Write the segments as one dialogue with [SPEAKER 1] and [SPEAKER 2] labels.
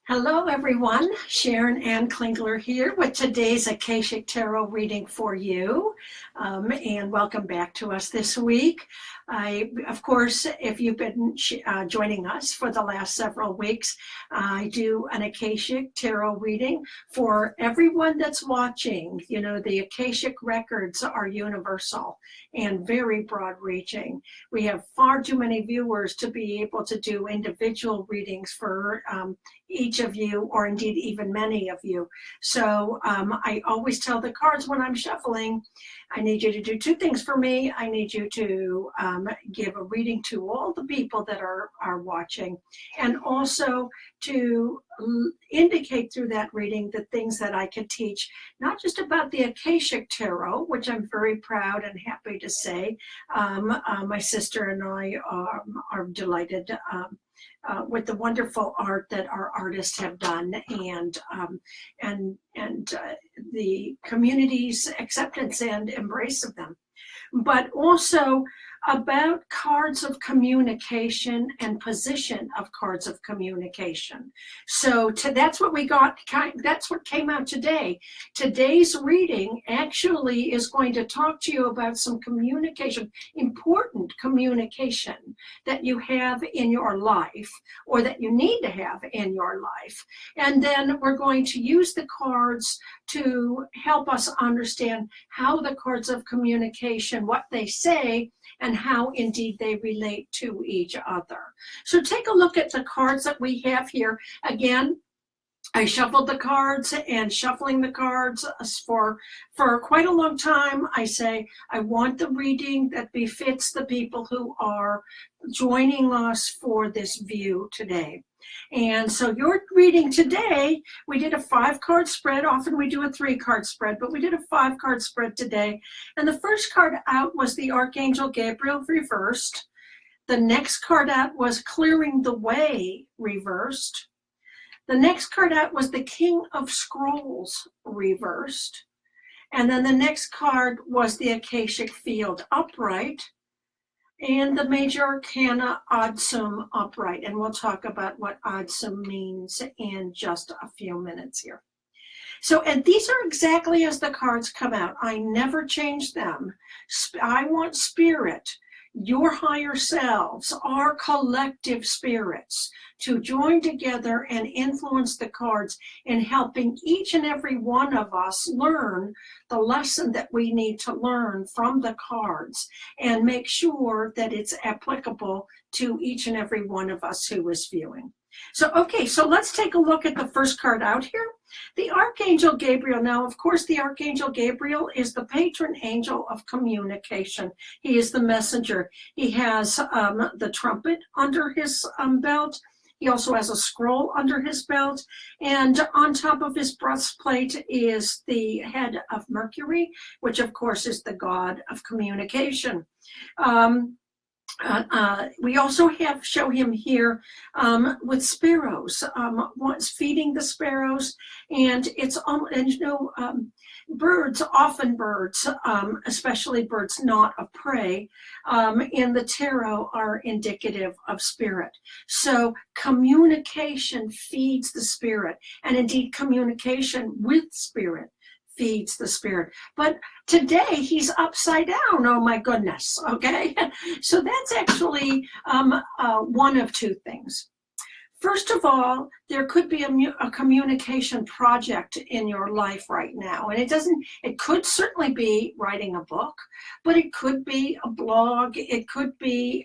[SPEAKER 1] Hello, everyone. Sharon Ann Klingler here with today's Akashic Tarot reading for you. And welcome back to us this week. Of course, if you've been joining us for the last several weeks, I do an Akashic Tarot reading for everyone that's watching. You know, the Akashic records are universal and very broad reaching. We have far too many viewers to be able to do individual readings for each of you, or indeed even many of you. So I always tell the cards when I'm shuffling, I need you to do two things for me. I need you to give a reading to all the people that are watching, and also to indicate through that reading the things that I can teach, not just about the Akashic Tarot, which I'm very proud and happy to say. My sister and I are delighted with the wonderful art that our artists have done, and the community's acceptance and embrace of them, but also about cards of communication and position of cards of communication. So that's what we got. That's what came out today. Today's reading actually is going to talk to you about some communication, important communication that you have in your life, or that you need to have in your life. And then we're going to use the cards to help us understand how the cards of communication, what they say, and how indeed they relate to each other. So take a look at the cards that we have here. Again, I shuffled the cards, and shuffling the cards for quite a long time, I say, I want the reading that befits the people who are joining us for this view today. And so your reading today, we did a 5-card spread. Often we do a 3-card spread, but we did a 5-card spread today. And the first card out was the Archangel Gabriel reversed. The next card out was Clearing the Way reversed. The next card out was the King of Scrolls reversed. And then the next card was the Akashic Field upright, and the Major Arcana Odsum upright. And we'll talk about what Odsum means in just a few minutes here. So, and these are exactly as the cards come out. I never change them. I want Spirit, your higher selves, our collective spirits, to join together and influence the cards in helping each and every one of us learn the lesson that we need to learn from the cards, and make sure that it's applicable to each and every one of us who is viewing. So, okay, so let's take a look at the first card out here. The Archangel Gabriel. Now, of course, the Archangel Gabriel is the patron angel of communication. He is the messenger. He has the trumpet under his belt. He also has a scroll under his belt. And on top of his breastplate is the head of Mercury, which, of course, is the god of communication. We also show him here with sparrows, feeding the sparrows, and birds, especially birds not of prey, in the tarot are indicative of spirit. So communication feeds the spirit, and indeed communication with spirit feeds the spirit. But today he's upside down. Oh my goodness. Okay. So that's actually one of two things. First of all, there could be a communication project in your life right now. And it could certainly be writing a book, but it could be a blog. It could be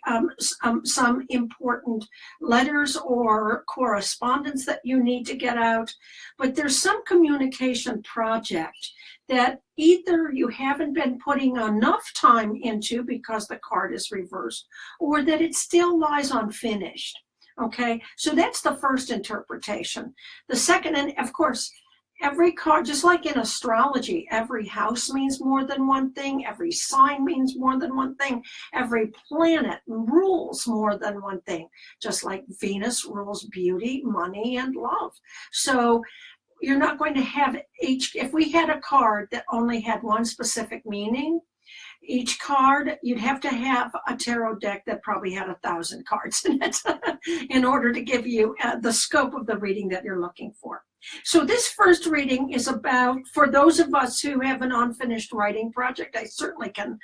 [SPEAKER 1] some important letters or correspondence that you need to get out. But there's some communication project that either you haven't been putting enough time into because the card is reversed, or that it still lies unfinished. Okay, so that's the first interpretation. The second, and of course, every card, just like in astrology, every house means more than one thing, every sign means more than one thing, every planet rules more than one thing, just like Venus rules beauty, money, and love. So you're not going to have if we had a card that only had one specific meaning, Each card, you'd have to have a tarot deck that probably had 1,000 cards in it in order to give you the scope of the reading that you're looking for. So this first reading is about, for those of us who have an unfinished writing project, I certainly can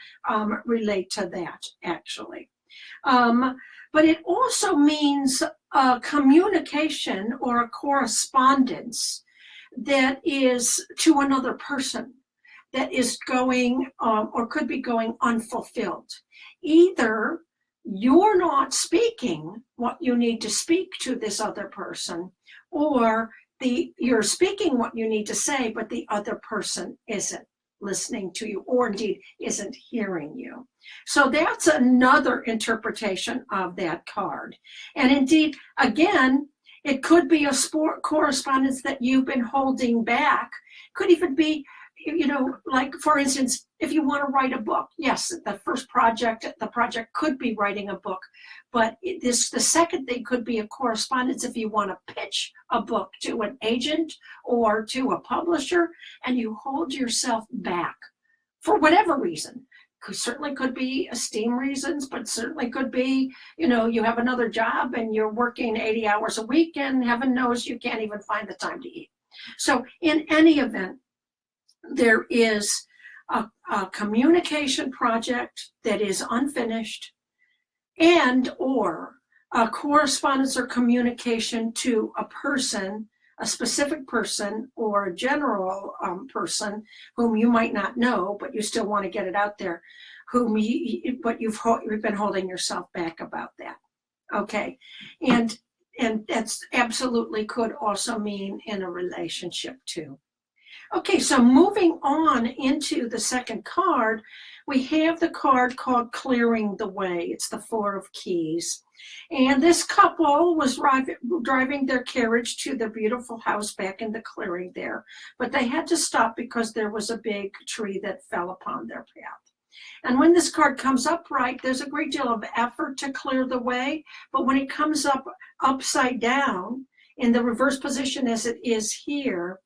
[SPEAKER 1] relate to that, actually. But it also means a communication or a correspondence that is to another person, that is going or could be going unfulfilled. Either you're not speaking what you need to speak to this other person, or you're speaking what you need to say, but the other person isn't listening to you, or indeed isn't hearing you. So that's another interpretation of that card. And indeed, again, it could be a correspondence that you've been holding back. Could even be, like, for instance, if you want to write a book, yes, the project could be writing a book, but the second thing could be a correspondence if you want to pitch a book to an agent or to a publisher, and you hold yourself back for whatever reason. Certainly could be esteem reasons, but certainly could be, you have another job and you're working 80 hours a week, and heaven knows you can't even find the time to eat. So in any event, there is a communication project that is unfinished, and or a correspondence or communication to a person, a specific person, or a general person whom you might not know, but you still want to get it out there, but you've been holding yourself back about that. Okay, and that's absolutely could also mean in a relationship too. Okay, so moving on into the second card, we have the card called Clearing the Way. It's the Four of Keys. And this couple was driving their carriage to the beautiful house back in the clearing there, but they had to stop because there was a big tree that fell upon their path. And when this card comes upright, there's a great deal of effort to clear the way, but when it comes up upside down in the reverse position as it is here,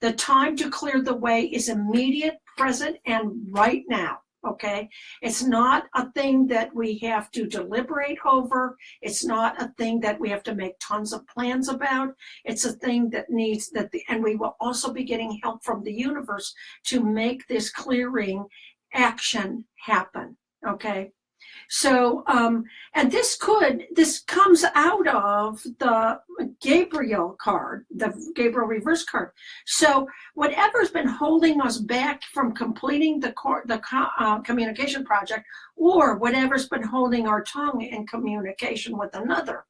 [SPEAKER 1] the time to clear the way is immediate, present, and right now, okay? It's not a thing that we have to deliberate over. It's not a thing that we have to make tons of plans about. It's a thing that needs and we will also be getting help from the universe to make this clearing action happen, okay? So, and this comes out of the Gabriel card, the Gabriel reverse card. So whatever's been holding us back from completing the communication project, or whatever's been holding our tongue in communication with another,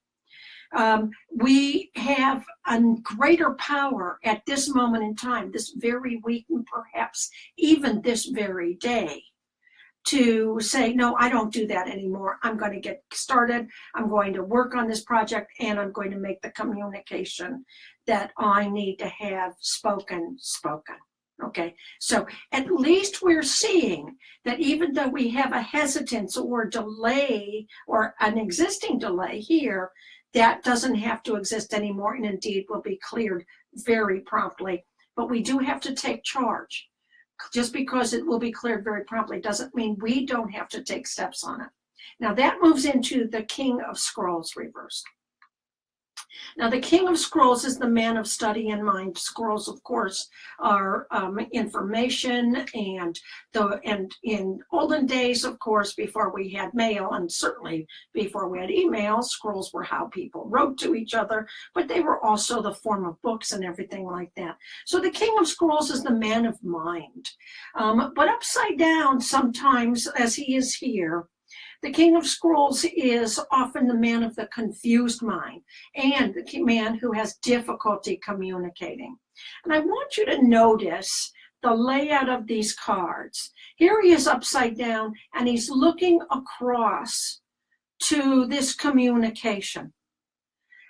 [SPEAKER 1] we have a greater power at this moment in time, this very week, and perhaps even this very day, to say, no, I don't do that anymore. I'm going to get started. I'm going to work on this project, and I'm going to make the communication that I need to have spoken. Okay, so at least we're seeing that even though we have a hesitance or delay or an existing delay here, that doesn't have to exist anymore, and indeed will be cleared very promptly. But we do have to take charge. Just because it will be cleared very promptly doesn't mean we don't have to take steps on it. Now that moves into the King of Scrolls reversed. Now the King of Scrolls is the man of study and mind. Scrolls, of course, are information, and in olden days, of course, before we had mail, and certainly before we had email, scrolls were how people wrote to each other, but they were also the form of books and everything like that. So the King of Scrolls is the man of mind, but upside down sometimes, as he is here. The King of Scrolls is often the man of the confused mind and the man who has difficulty communicating. And I want you to notice the layout of these cards. Here he is upside down, and he's looking across to this communication.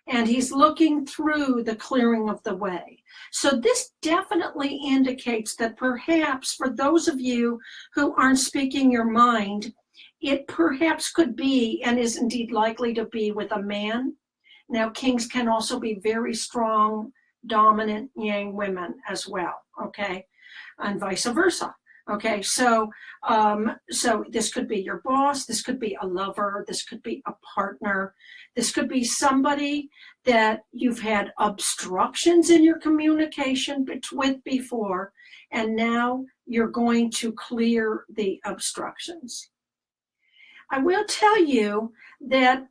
[SPEAKER 1] And he's looking through the clearing of the way. So this definitely indicates that perhaps for those of you who aren't speaking your mind, it perhaps could be, and is indeed likely to be, with a man. Now, kings can also be very strong, dominant yang women as well, okay? And vice versa. Okay, so so this could be your boss, this could be a lover, this could be a partner, this could be somebody that you've had obstructions in your communication with before, and now you're going to clear the obstructions. I will tell you that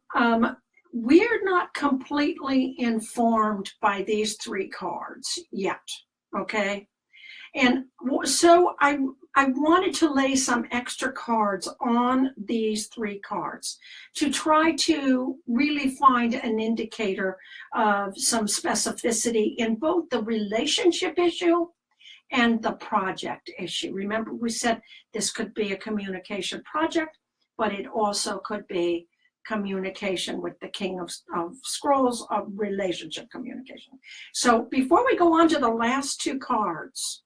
[SPEAKER 1] we're not completely informed by these three cards yet, okay? And so I wanted to lay some extra cards on these three cards to try to really find an indicator of some specificity in both the relationship issue and the project issue. Remember, we said this could be a communication project, but it also could be communication with the King of Scrolls, of relationship communication. So before we go on to the last two cards,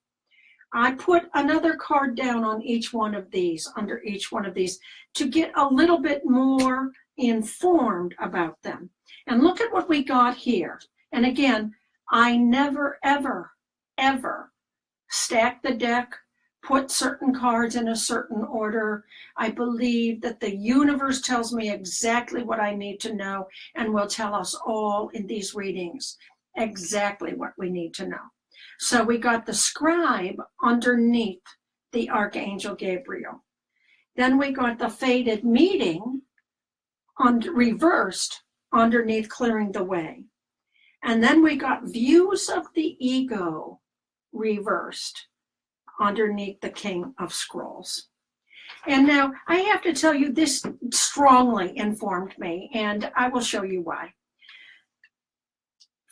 [SPEAKER 1] I put another card down on each one of these, under each one of these, to get a little bit more informed about them. And look at what we got here. And again, I never, ever, ever stack the deck, put certain cards in a certain order. I believe that the universe tells me exactly what I need to know and will tell us all in these readings exactly what we need to know. So we got the scribe underneath the Archangel Gabriel. Then we got the fated meeting reversed underneath clearing the way. And then we got views of the ego reversed underneath the King of Scrolls. And now I have to tell you, this strongly informed me, and I will show you why.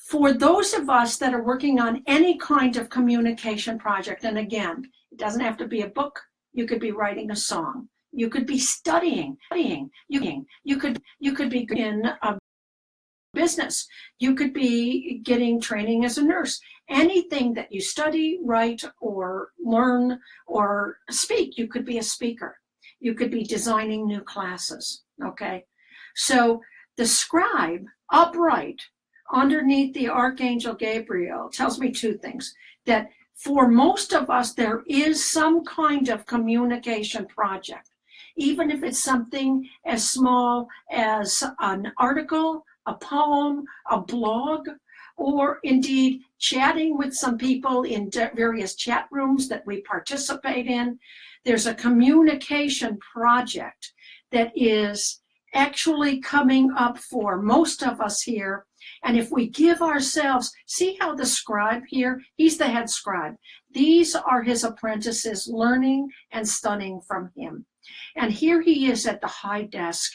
[SPEAKER 1] For those of us that are working on any kind of communication project, and again, it doesn't have to be a book, you could be writing a song, you could be studying, you could be in a business, you could be getting training as a nurse. Anything that you study, write, or learn, or speak, you could be a speaker. You could be designing new classes, okay? So the scribe, upright, underneath the Archangel Gabriel, tells me two things. That for most of us, there is some kind of communication project, even if it's something as small as an article, a poem, a blog, or indeed chatting with some people in various chat rooms that we participate in. There's a communication project that is actually coming up for most of us here. And if we give ourselves, see how the scribe here, he's the head scribe. These are his apprentices learning and studying from him. And here he is at the high desk,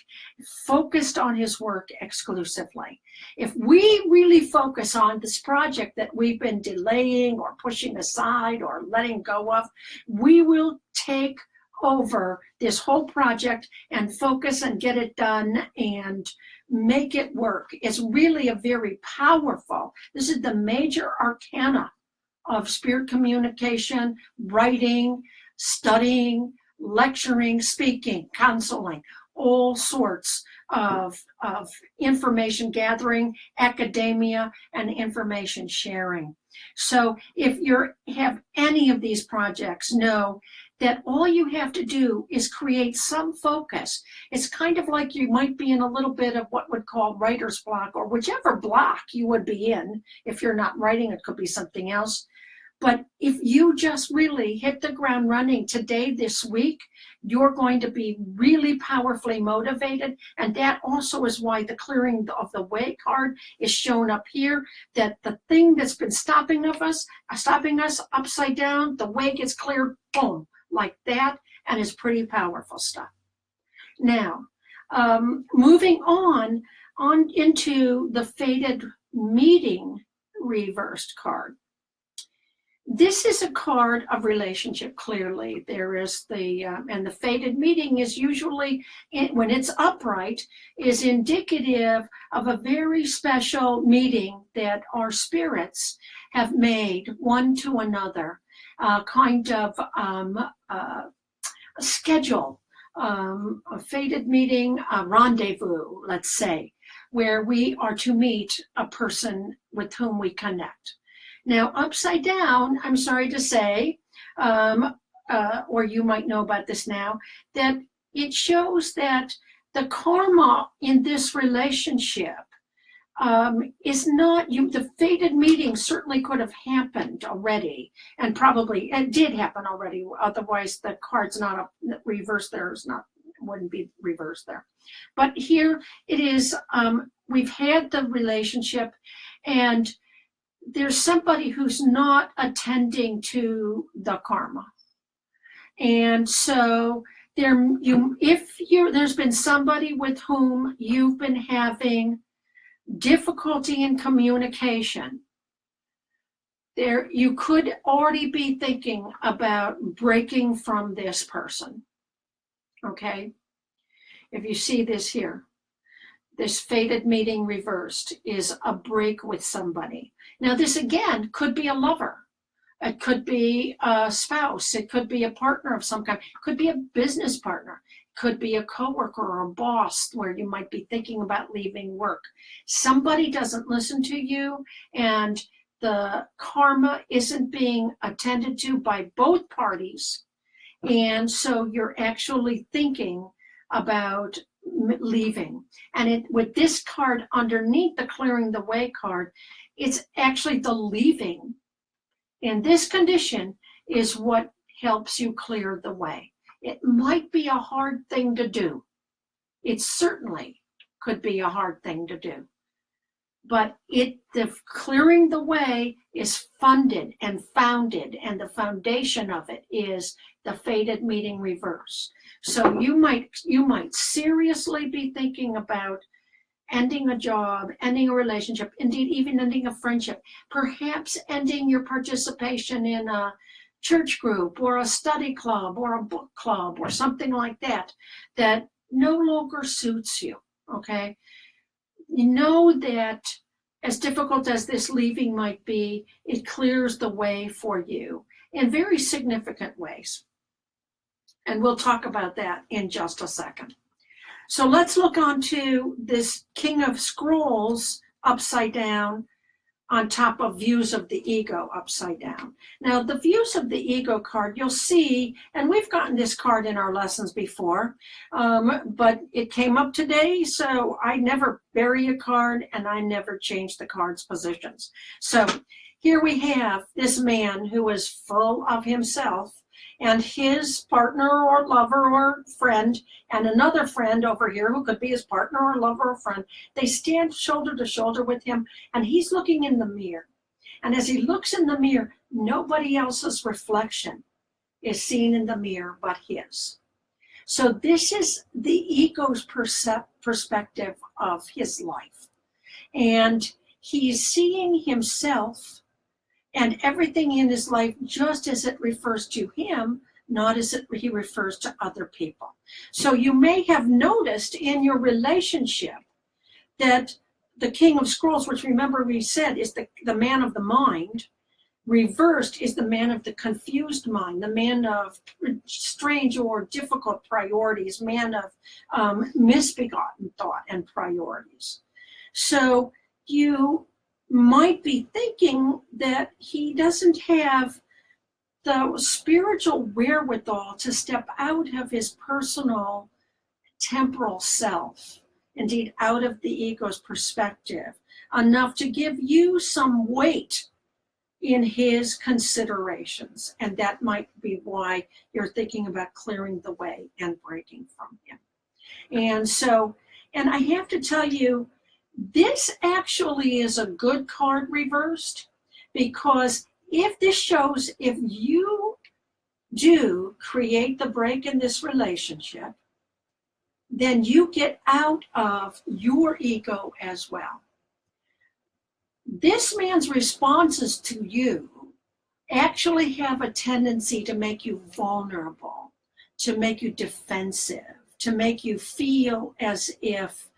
[SPEAKER 1] focused on his work exclusively. If we really focus on this project that we've been delaying or pushing aside or letting go of, we will take over this whole project and focus and get it done and make it work. It's really a very powerful, this is the major arcana of spirit communication, writing, studying, lecturing, speaking, counseling, all sorts of information gathering, academia, and information sharing. So if you have any of these projects, know that all you have to do is create some focus. It's kind of like you might be in a little bit of what would call writer's block, or whichever block you would be in. If you're not writing, it could be something else. But if you just really hit the ground running today, this week, you're going to be really powerfully motivated. And that also is why the clearing of the way card is shown up here, that the thing that's been stopping us upside down, the way gets cleared, boom, like that, and it's pretty powerful stuff. Now, moving on into the fated meeting reversed card. This is a card of relationship, clearly. There is and the fated meeting is usually, when it's upright, is indicative of a very special meeting that our spirits have made one to another, kind of a schedule, a fated meeting, a rendezvous, let's say, where we are to meet a person with whom we connect. Now, upside down, I'm sorry to say, or you might know about this now, that it shows that the karma in this relationship is not you. The fated meeting certainly could have happened already, and probably it did happen already. Otherwise, the card's not up, reversed. There is not, wouldn't be reversed there. But here it is. We've had the relationship, and there's somebody who's not attending to the karma, and so there's been somebody with whom you've been having difficulty in communication, there you could already be thinking about breaking from this person. Okay, if you see this here, this fated meeting reversed is a break with somebody. Now this again could be a lover, it could be a spouse, it could be a partner of some kind, it could be a business partner, could be a coworker or a boss where you might be thinking about leaving work. Somebody doesn't listen to you, and the karma isn't being attended to by both parties. And so you're actually thinking about leaving. And with this card underneath the clearing the way card, it's actually the leaving in this condition is what helps you clear the way. It might be a hard thing to do. It certainly could be a hard thing to do. But the clearing the way is funded and founded, and the foundation of it is the fated meeting reverse. So you might seriously be thinking about ending a job, ending a relationship, indeed even ending a friendship, perhaps ending your participation in a church group or a study club or a book club or something like that, that no longer suits you, okay? You know that as difficult as this leaving might be, it clears the way for you in very significant ways. And we'll talk about that in just a second. So let's look onto this King of Scrolls upside down on top of views of the ego upside down. Now, the views of the ego card, you'll see, and we've gotten this card in our lessons before, but it came up today, so I never bury a card and I never change the card's positions. So here we have this man who is full of himself, and his partner or lover or friend, and another friend over here who could be his partner or lover or friend, they stand shoulder to shoulder with him, and he's looking in the mirror. And as he looks in the mirror, nobody else's reflection is seen in the mirror but his. So this is the ego's perspective of his life. And he's seeing himself and everything in his life just as it refers to him, not as he refers to other people. So you may have noticed in your relationship that the King of Scrolls, which remember we said is the man of the mind, reversed is the man of the confused mind, the man of strange or difficult priorities, man of misbegotten thought and priorities. So you might be thinking that he doesn't have the spiritual wherewithal to step out of his personal temporal self, indeed out of the ego's perspective, enough to give you some weight in his considerations. And that might be why you're thinking about clearing the way and breaking from him. And so, and I have to tell you, this actually is a good card reversed, because if this shows if you do create the break in this relationship, then you get out of your ego as well. This man's responses to you actually have a tendency to make you vulnerable, to make you defensive, to make you feel as if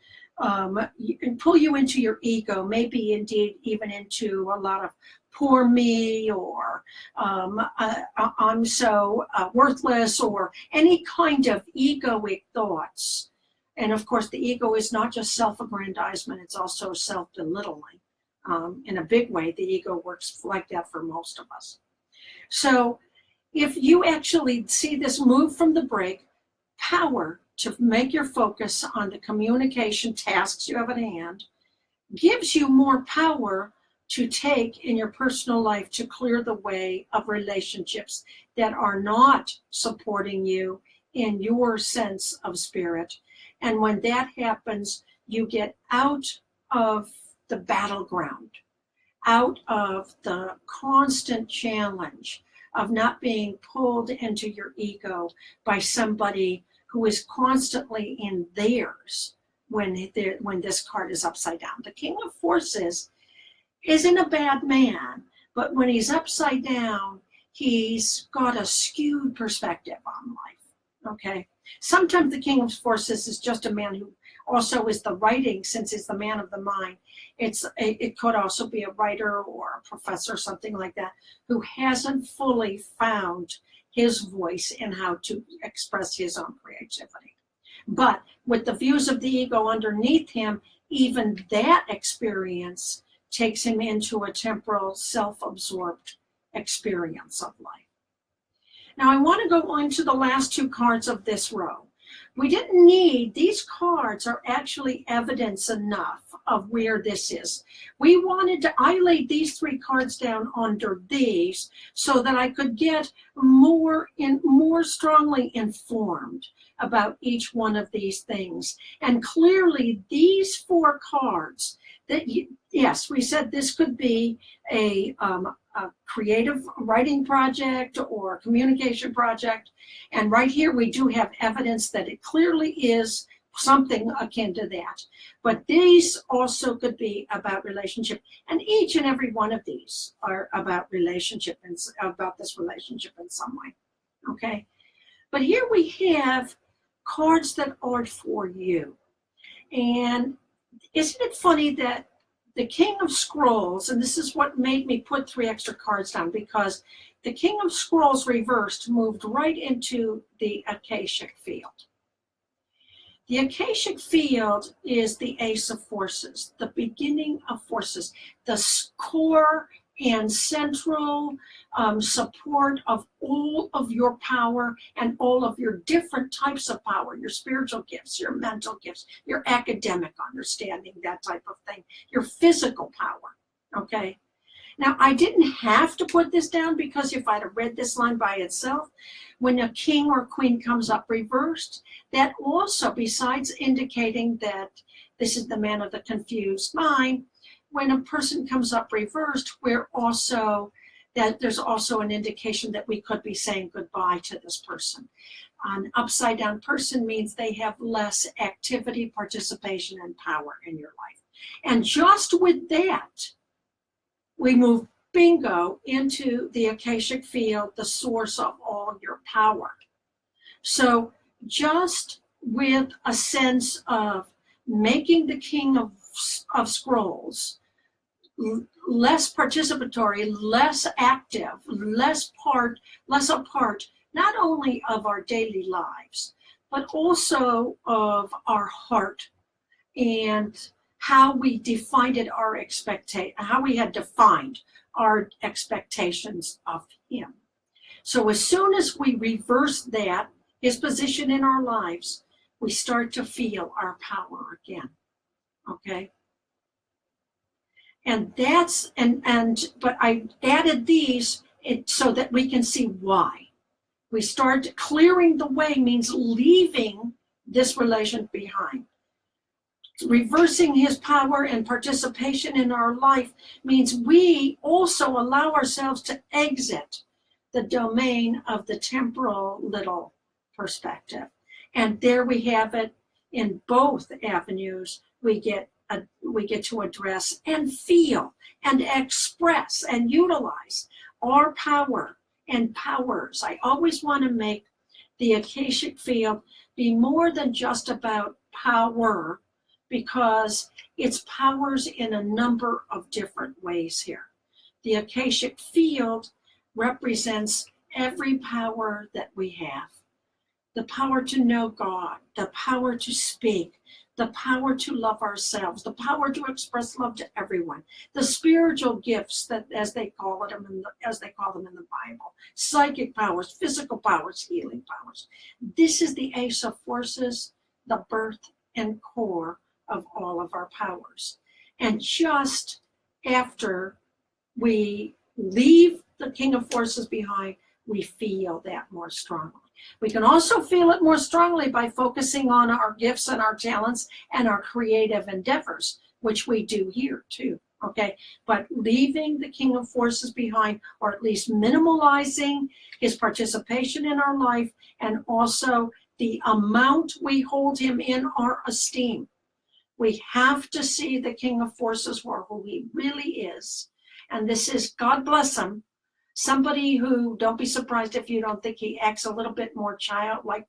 [SPEAKER 1] you can pull you into your ego, maybe indeed even into a lot of poor me, or I'm so worthless, or any kind of egoic thoughts. And of course, the ego is not just self-aggrandizement, it's also self-belittling. In a big way, the ego works like that for most of us. So if you actually see this move from the break, power to make your focus on the communication tasks you have at hand gives you more power to take in your personal life to clear the way of relationships that are not supporting you in your sense of spirit. And when that happens, you get out of the battleground, out of the constant challenge of not being pulled into your ego by somebody who is constantly in theirs when this card is upside down. The King of Forces isn't a bad man, but when he's upside down, he's got a skewed perspective on life, okay? Sometimes the King of Forces is just a man who also is the writing, since he's the man of the mind. It could also be a writer or a professor, something like that, who hasn't fully found his voice in how to express his own creativity. But with the views of the ego underneath him, even that experience takes him into a temporal, self-absorbed experience of life. Now I want to go on to the last two cards of this row. We didn't need, these cards are actually evidence enough of where this is. I laid these three cards down under these so that I could get more strongly informed about each one of these things. And clearly these four cards, yes, we said this could be a creative writing project or communication project. And right here, we do have evidence that it clearly is something akin to that. But these also could be about relationship. And each and every one of these are about relationship and about this relationship in some way. Okay. But here we have cards that are for you. And isn't it funny that the King of Scrolls, and this is what made me put three extra cards down, because the King of Scrolls reversed moved right into the Akashic field. The Akashic field is the Ace of Forces, the beginning of forces, the core and central support of all of your power and all of your different types of power, your spiritual gifts, your mental gifts, your academic understanding, that type of thing, your physical power, okay? Now, I didn't have to put this down, because if I'd have read this line by itself, when a king or queen comes up reversed, that also, besides indicating that this is the man of the confused mind, when a person comes up reversed, there's also an indication that we could be saying goodbye to this person. An upside down person means they have less activity, participation, and power in your life. And just with that, we move bingo into the Akashic field, the source of all your power. So just with a sense of making the King of Scrolls less participatory, less active, less a part, not only of our daily lives, but also of our heart and how we defined how we had defined our expectations of him. So as soon as we reverse that, his position in our lives, we start to feel our power again. Okay? And but I added these so that we can see why. We start clearing the way means leaving this relation behind. Reversing his power and participation in our life means we also allow ourselves to exit the domain of the temporal little perspective. And there we have it in both avenues. We get to address and feel and express and utilize our power and powers. I always want to make the Akashic field be more than just about power, because it's powers in a number of different ways here. The Akashic field represents every power that we have. The power to know God, the power to speak, the power to love ourselves, the power to express love to everyone, the spiritual gifts that, as they call them in the Bible, psychic powers, physical powers, healing powers. This is the Ace of Forces, the birth and core of all of our powers. And just after we leave the King of Forces behind, we feel that more strongly. We can also feel it more strongly by focusing on our gifts and our talents and our creative endeavors, which we do here too, okay? But leaving the King of Forces behind, or at least minimalizing his participation in our life, and also the amount we hold him in our esteem. We have to see the King of Forces for who he really is. And this is, God bless him, somebody who, don't be surprised if you don't think he acts a little bit more childlike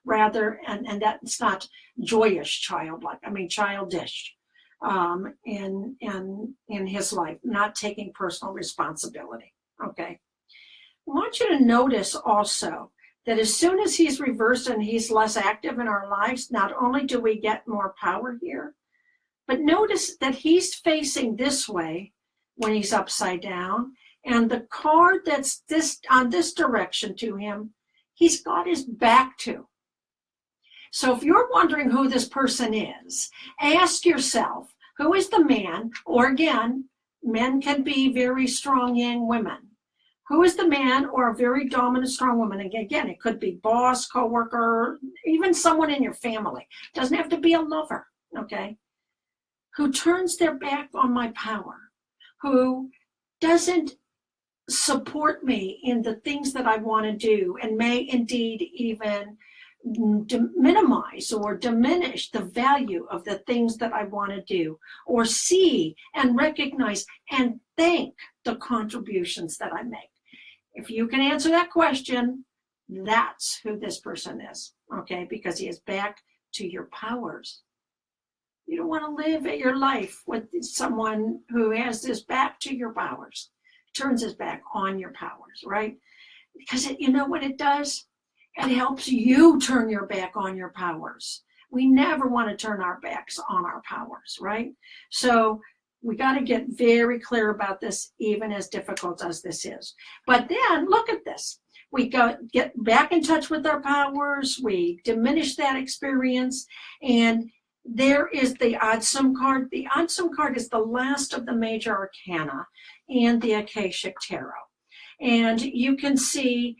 [SPEAKER 1] rather, and that's not joyous childlike, I mean childish in his life, not taking personal responsibility, okay? I want you to notice also that as soon as he's reversed and he's less active in our lives, not only do we get more power here, but notice that he's facing this way when he's upside down, and the card that's on this direction to him, he's got his back to. So if you're wondering who this person is, ask yourself, who is the man, or again, men can be very strong yang women. Who is the man or a very dominant, strong woman? And again, it could be boss, coworker, even someone in your family. It doesn't have to be a lover, okay? Who turns their back on my power, who doesn't support me in the things that I want to do, and may indeed even minimize or diminish the value of the things that I want to do, or see and recognize and thank the contributions that I make. If you can answer that question, that's who this person is, okay? Because he is back to your powers. You don't want to live your life with someone who has his back to your powers, turns his back on your powers, right? Because you know what it does? It helps you turn your back on your powers. We never want to turn our backs on our powers, right? So we got to get very clear about this, even as difficult as this is. But then look at this. We get back in touch with our powers. We diminish that experience. And there is the Odsum card. The Odsum card is the last of the major arcana in the Akashic Tarot. And you can see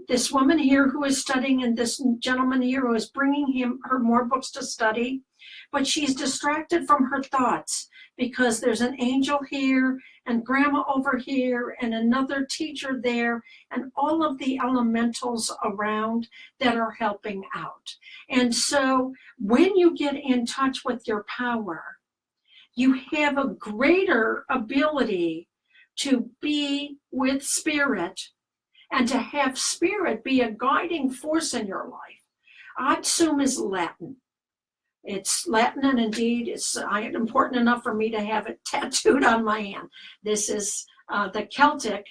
[SPEAKER 1] this woman here who is studying, and this gentleman here who is bringing her more books to study, but she's distracted from her thoughts because there's an angel here and grandma over here and another teacher there and all of the elementals around that are helping out. And so when you get in touch with your power, you have a greater ability to be with spirit and to have spirit be a guiding force in your life. Odsum is Latin. It's Latin, and indeed it's important enough for me to have it tattooed on my hand. This is the Celtic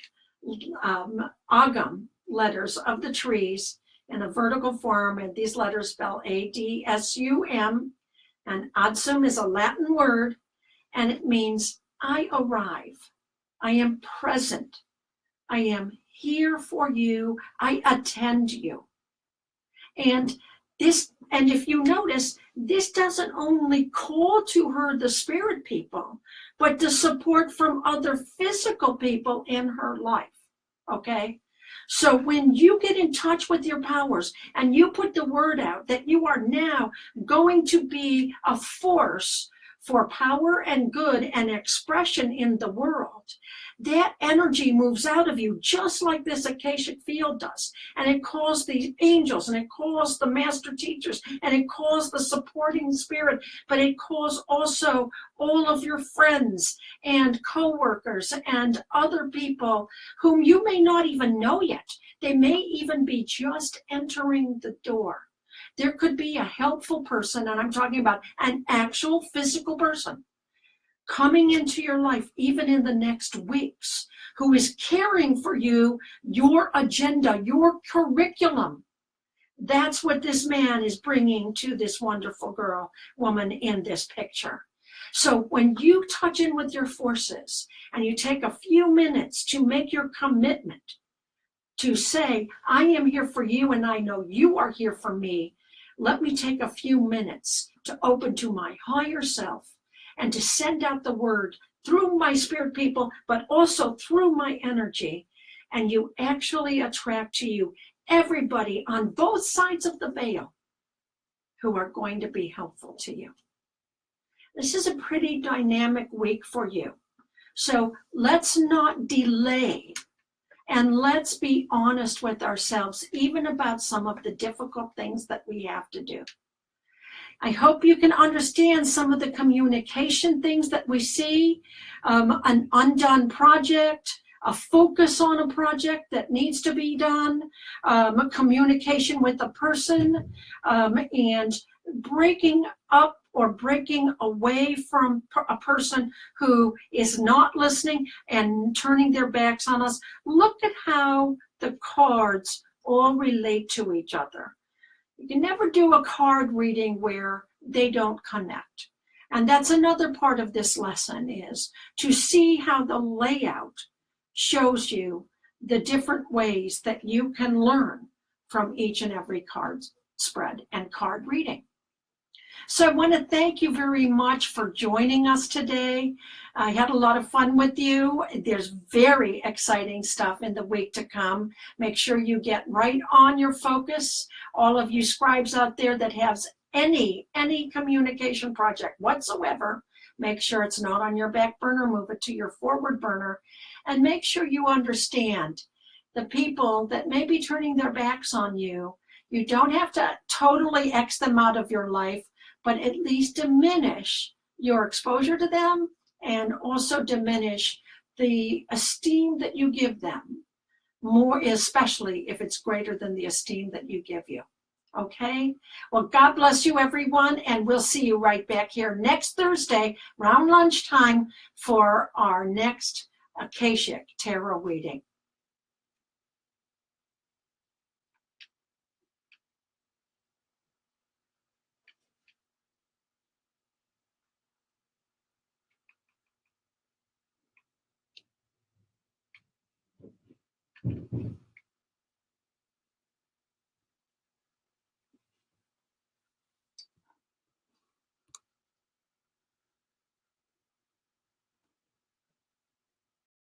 [SPEAKER 1] Agam letters of the trees in a vertical form, and these letters spell A-D-S-U-M, and Odsum is a Latin word, and it means I arrive. I am present. I am here for you. I attend you. And if you notice, this doesn't only call to her the spirit people, but the support from other physical people in her life, okay? So when you get in touch with your powers and you put the word out that you are now going to be a force for power and good and expression in the world, that energy moves out of you just like this Akashic field does. And it calls the angels, and it calls the master teachers, and it calls the supporting spirit, but it calls also all of your friends and co-workers and other people whom you may not even know yet. They may even be just entering the door. There could be a helpful person, and I'm talking about an actual physical person, coming into your life, even in the next weeks, who is caring for you, your agenda, your curriculum. That's what this man is bringing to this wonderful woman in this picture. So when you touch in with your forces and you take a few minutes to make your commitment to say, I am here for you and I know you are here for me, let me take a few minutes to open to my higher self and to send out the word through my spirit people, but also through my energy. And you actually attract to you everybody on both sides of the veil who are going to be helpful to you. This is a pretty dynamic week for you. So let's not delay, and let's be honest with ourselves, even about some of the difficult things that we have to do. I hope you can understand some of the communication things that we see, an undone project, a focus on a project that needs to be done, a communication with a person, and breaking up or breaking away from a person who is not listening and turning their backs on us. Look at how the cards all relate to each other. You can never do a card reading where they don't connect. And that's another part of this lesson, is to see how the layout shows you the different ways that you can learn from each and every card spread and card reading. So I want to thank you very much for joining us today. I had a lot of fun with you. There's very exciting stuff in the week to come. Make sure you get right on your focus. All of you scribes out there that has any communication project whatsoever, make sure it's not on your back burner, move it to your forward burner, and make sure you understand the people that may be turning their backs on you. You don't have to totally X them out of your life, but at least diminish your exposure to them and also diminish the esteem that you give them, more especially if it's greater than the esteem that you give you. Okay? Well, God bless you, everyone, and we'll see you right back here next Thursday around lunchtime for our next Akashic Tarot reading.